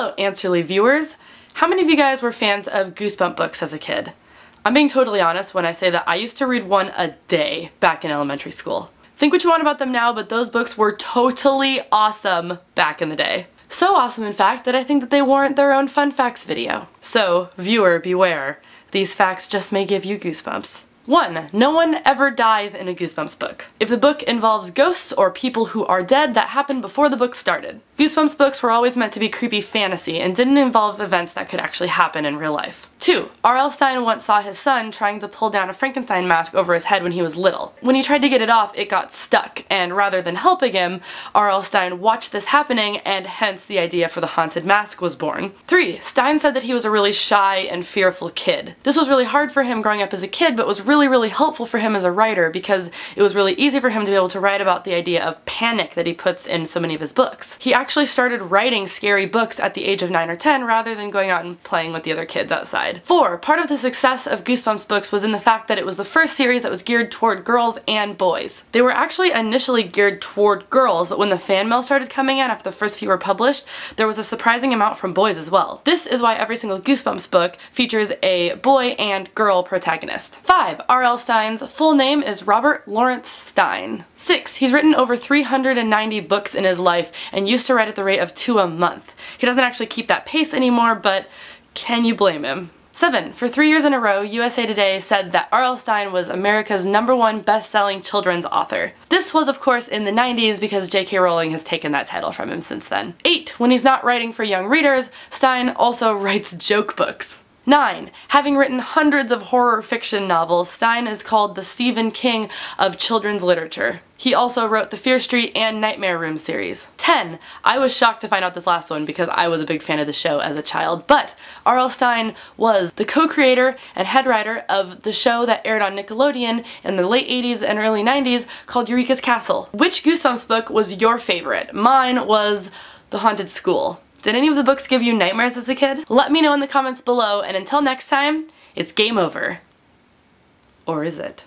Hello, Answerly viewers! How many of you guys were fans of Goosebumps books as a kid? I'm being totally honest when I say that I used to read one a day back in elementary school. Think what you want about them now, but those books were totally awesome back in the day. So awesome, in fact, that I think that they warrant their own fun facts video. So, viewer, beware. These facts just may give you goosebumps. 1. No one ever dies in a Goosebumps book. If the book involves ghosts or people who are dead, that happened before the book started. Goosebumps books were always meant to be creepy fantasy and didn't involve events that could actually happen in real life. 2. R.L. Stine once saw his son trying to pull down a Frankenstein mask over his head when he was little. When he tried to get it off, it got stuck, and rather than helping him, R.L. Stine watched this happening, and hence the idea for the haunted mask was born. 3. Stine said that he was a really shy and fearful kid. This was really hard for him growing up as a kid, but was really helpful for him as a writer because it was really easy for him to be able to write about the idea of panic that he puts in so many of his books. He actually started writing scary books at the age of 9 or 10 rather than going out and playing with the other kids outside. 4. Part of the success of Goosebumps books was in the fact that it was the first series that was geared toward girls and boys. They were actually initially geared toward girls, but when the fan mail started coming in after the first few were published, there was a surprising amount from boys as well. This is why every single Goosebumps book features a boy and girl protagonist. 5. R.L. Stine's full name is Robert Lawrence Stine. 6. He's written over 390 books in his life and used to write at the rate of 2 a month. He doesn't actually keep that pace anymore, but can you blame him? 7. For 3 years in a row, USA Today said that R.L. Stine was America's #1 best-selling children's author. This was, of course, in the 90s because J.K. Rowling has taken that title from him since then. 8. When he's not writing for young readers, Stine also writes joke books. 9. Having written hundreds of horror fiction novels, Stine is called the Stephen King of children's literature. He also wrote the Fear Street and Nightmare Room series. 10. I was shocked to find out this last one because I was a big fan of the show as a child, but R.L. Stine was the co-creator and head writer of the show that aired on Nickelodeon in the late 80s and early 90s called Eureka's Castle. Which Goosebumps book was your favorite? Mine was The Haunted School. Did any of the books give you nightmares as a kid? Let me know in the comments below, and until next time, it's game over. Or is it?